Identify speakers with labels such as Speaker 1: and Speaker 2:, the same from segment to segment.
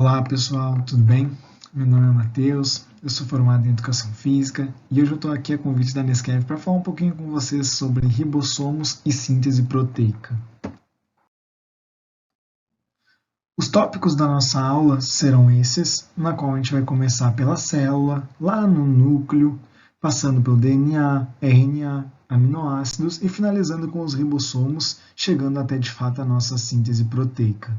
Speaker 1: Olá pessoal, tudo bem? Meu nome é Matheus, eu sou formado em Educação Física e hoje eu estou aqui a convite da Nescaf para falar um pouquinho com vocês sobre ribossomos e síntese proteica. Os tópicos da nossa aula serão esses, na qual a gente vai começar pela célula, lá no núcleo, passando pelo DNA, RNA, aminoácidos e finalizando com os ribossomos, chegando até de fato a nossa síntese proteica.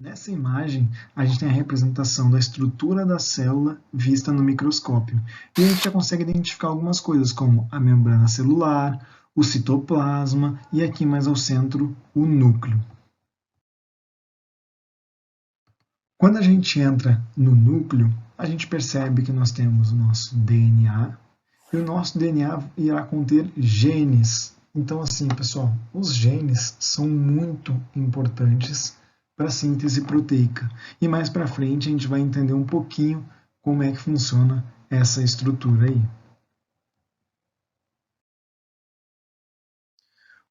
Speaker 1: Nessa imagem, a gente tem a representação da estrutura da célula vista no microscópio. E a gente já consegue identificar algumas coisas, como a membrana celular, o citoplasma e aqui mais ao centro, o núcleo. Quando a gente entra no núcleo, a gente percebe que nós temos o nosso DNA, e o nosso DNA irá conter genes. Então, assim, pessoal, os genes são muito importantes para a síntese proteica. E mais para frente a gente vai entender um pouquinho como é que funciona essa estrutura aí.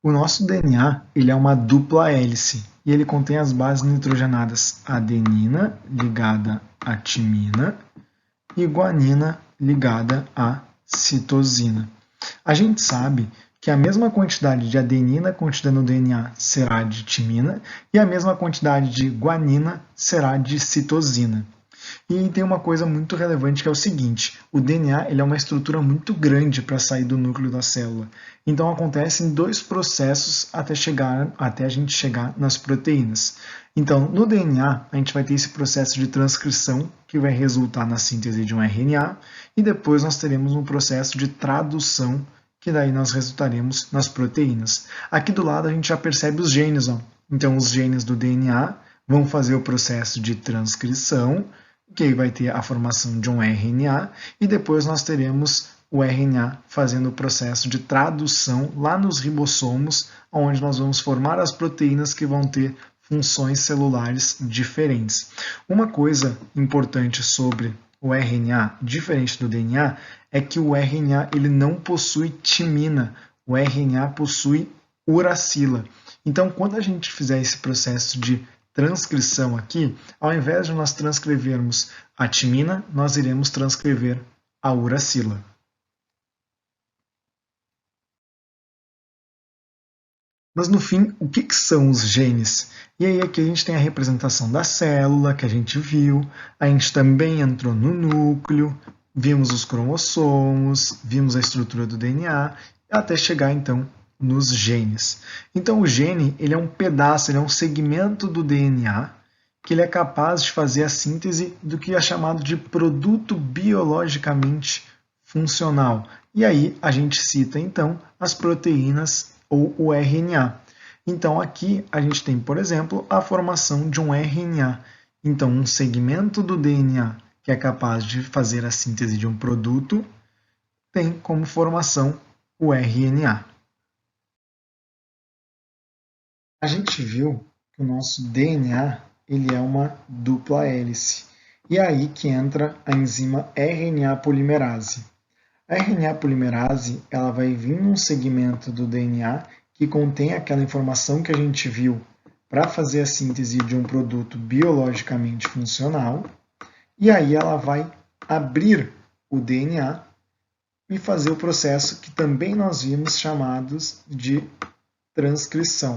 Speaker 1: O nosso DNA ele é uma dupla hélice e ele contém as bases nitrogenadas adenina ligada à timina e guanina ligada à citosina. A gente sabe que a mesma quantidade de adenina contida no DNA será de timina e a mesma quantidade de guanina será de citosina. E tem uma coisa muito relevante que é o seguinte, o DNA ele é uma estrutura muito grande para sair do núcleo da célula. Então acontecem dois processos até a gente chegar nas proteínas. Então no DNA a gente vai ter esse processo de transcrição que vai resultar na síntese de um RNA e depois nós teremos um processo de tradução que daí nós resultaremos nas proteínas. Aqui do lado a gente já percebe os genes. Então os genes do DNA vão fazer o processo de transcrição, que aí vai ter a formação de um RNA, e depois nós teremos o RNA fazendo o processo de tradução lá nos ribossomos, onde nós vamos formar as proteínas que vão ter funções celulares diferentes. Uma coisa importante sobre o RNA, diferente do DNA, é que o RNA ele não possui timina, o RNA possui uracila. Então, quando a gente fizer esse processo de transcrição aqui, ao invés de nós transcrevermos a timina, nós iremos transcrever a uracila. Mas no fim, o que são os genes? E aí aqui a gente tem a representação da célula que a gente viu, a gente também entrou no núcleo, vimos os cromossomos, vimos a estrutura do DNA, até chegar então nos genes. Então o gene ele é um pedaço, ele é um segmento do DNA que ele é capaz de fazer a síntese do que é chamado de produto biologicamente funcional. E aí a gente cita então as proteínas ou o RNA. Então aqui a gente tem, por exemplo, a formação de um RNA. Então um segmento do DNA que é capaz de fazer a síntese de um produto tem como formação o RNA. A gente viu que o nosso DNA ele é uma dupla hélice. E é aí que entra a enzima RNA polimerase. A RNA polimerase ela vai vir num segmento do DNA que contém aquela informação que a gente viu para fazer a síntese de um produto biologicamente funcional. E aí ela vai abrir o DNA e fazer o processo que também nós vimos chamados de transcrição.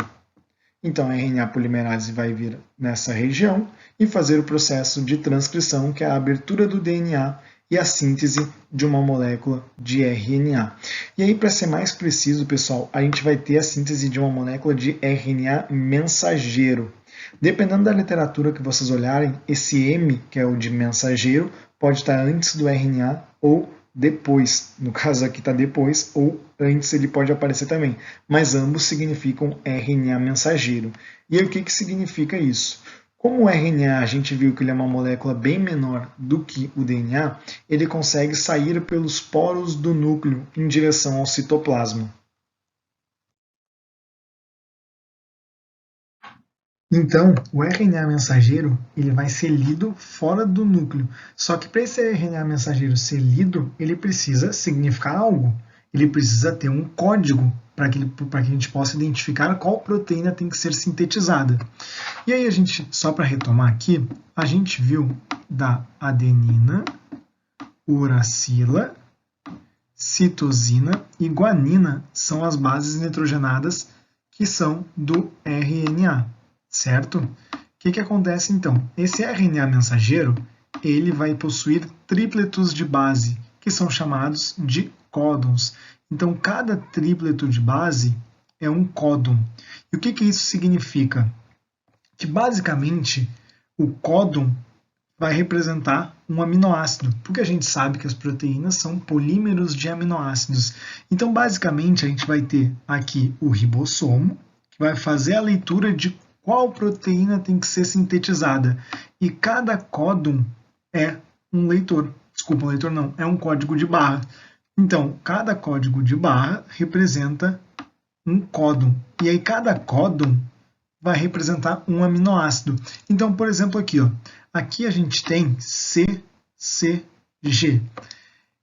Speaker 1: Então, a RNA polimerase vai vir nessa região e fazer o processo de transcrição, que é a abertura do DNA e a síntese de uma molécula de RNA. E aí, para ser mais preciso, pessoal, a gente vai ter a síntese de uma molécula de RNA mensageiro. Dependendo da literatura que vocês olharem, esse M, que é o de mensageiro, pode estar antes do RNA ou depois, no caso aqui está depois, ou antes ele pode aparecer também, mas ambos significam RNA mensageiro. E aí o que significa isso? Como o RNA a gente viu que ele é uma molécula bem menor do que o DNA, ele consegue sair pelos poros do núcleo em direção ao citoplasma. Então, o RNA mensageiro ele vai ser lido fora do núcleo. Só que para esse RNA mensageiro ser lido, ele precisa significar algo. Ele precisa ter um código para que a gente possa identificar qual proteína tem que ser sintetizada. E aí só para retomar aqui, a gente viu da adenina, uracila, citosina e guanina são as bases nitrogenadas que são do RNA, certo? O que acontece então? Esse RNA mensageiro, ele vai possuir trípletos de base, que são chamados de códons. Então, cada trípleto de base é um códon. E o que isso significa? Que basicamente o códon vai representar um aminoácido, porque a gente sabe que as proteínas são polímeros de aminoácidos. Então, basicamente, a gente vai ter aqui o ribossomo, que vai fazer a leitura de qual proteína tem que ser sintetizada. E cada códon é um leitor. Desculpa, um leitor não, é um código de barra. Então, cada código de barra representa um códon. E aí, cada códon vai representar um aminoácido. Então, por exemplo, aqui, ó, aqui a gente tem CCG.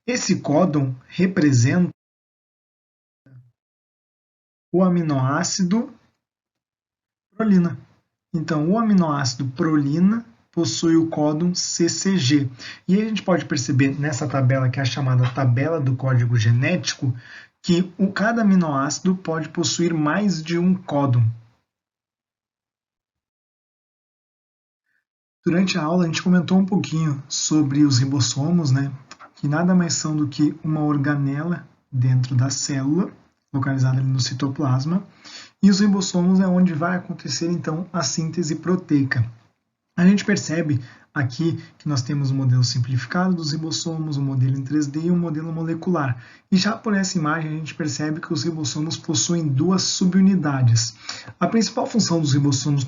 Speaker 1: Esse códon representa o aminoácido prolina. Então, o aminoácido prolina possui o códon CCG. E aí a gente pode perceber nessa tabela, que é a chamada tabela do código genético, que cada aminoácido pode possuir mais de um códon. Durante a aula, a gente comentou um pouquinho sobre os ribossomos, né? Que nada mais são do que uma organela dentro da célula, localizada ali no citoplasma. E os ribossomos é onde vai acontecer, então, a síntese proteica. A gente percebe aqui que nós temos um modelo simplificado dos ribossomos, um modelo em 3D e um modelo molecular. E já por essa imagem a gente percebe que os ribossomos possuem duas subunidades. A principal função dos ribossomos,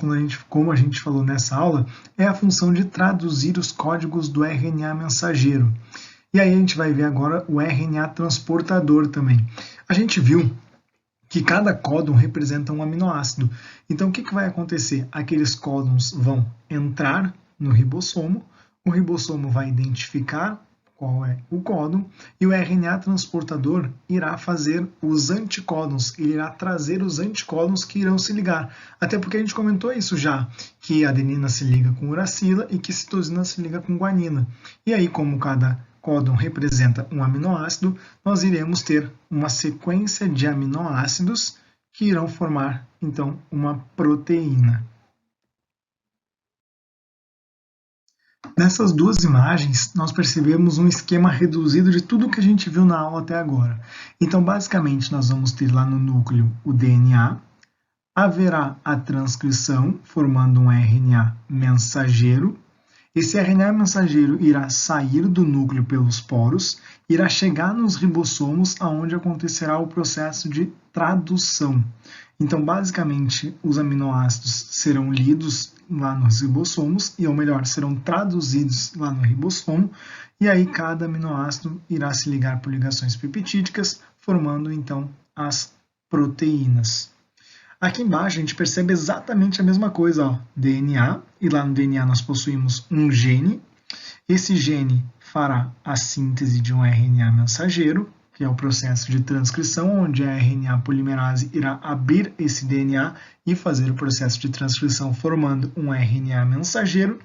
Speaker 1: como a gente falou nessa aula, é a função de traduzir os códigos do RNA mensageiro. E aí a gente vai ver agora o RNA transportador também. A gente viu que cada códon representa um aminoácido. Então o que vai acontecer? Aqueles códons vão entrar no ribossomo, o ribossomo vai identificar qual é o códon e o RNA transportador irá fazer os anticódons, ele irá trazer os anticódons que irão se ligar. Até porque a gente comentou isso já, que a adenina se liga com uracila e que citosina se liga com guanina. E aí, como cada códon representa um aminoácido, nós iremos ter uma sequência de aminoácidos que irão formar, então, uma proteína. Nessas duas imagens, nós percebemos um esquema reduzido de tudo que a gente viu na aula até agora. Então, basicamente, nós vamos ter lá no núcleo o DNA, haverá a transcrição, formando um RNA mensageiro. Esse RNA mensageiro irá sair do núcleo pelos poros, irá chegar nos ribossomos, onde acontecerá o processo de tradução. Então, basicamente, os aminoácidos serão lidos lá nos ribossomos, ou melhor, serão traduzidos lá no ribossomo, e aí cada aminoácido irá se ligar por ligações peptídicas, formando então as proteínas. Aqui embaixo a gente percebe exatamente a mesma coisa, ó, DNA, e lá no DNA nós possuímos um gene. Esse gene fará a síntese de um RNA mensageiro, que é o processo de transcrição, onde a RNA polimerase irá abrir esse DNA e fazer o processo de transcrição formando um RNA mensageiro.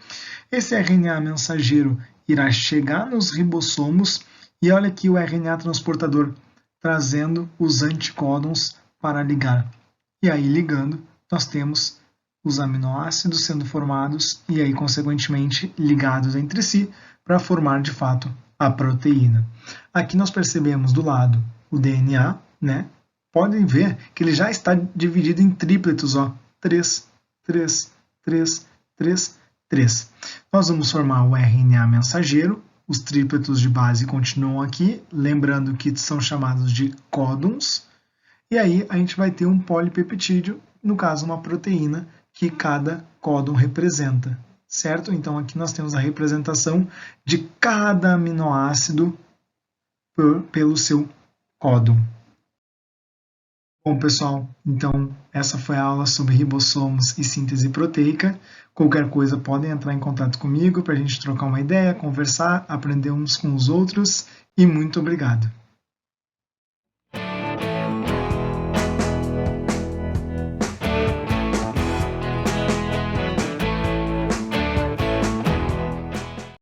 Speaker 1: Esse RNA mensageiro irá chegar nos ribossomos e olha aqui o RNA transportador trazendo os anticódons para ligar. E aí ligando, nós temos os aminoácidos sendo formados e aí consequentemente ligados entre si para formar de fato a proteína. Aqui nós percebemos do lado o DNA, né? Podem ver que ele já está dividido em trípletos, ó, 3, 3, 3, 3, 3. Nós vamos formar o RNA mensageiro, os trípletos de base continuam aqui, lembrando que são chamados de códons, e aí a gente vai ter um polipeptídeo, no caso uma proteína, que cada códon representa. Certo? Então aqui nós temos a representação de cada aminoácido pelo seu códon. Bom, pessoal, então essa foi a aula sobre ribossomos e síntese proteica. Qualquer coisa podem entrar em contato comigo para a gente trocar uma ideia, conversar, aprender uns com os outros e muito obrigado.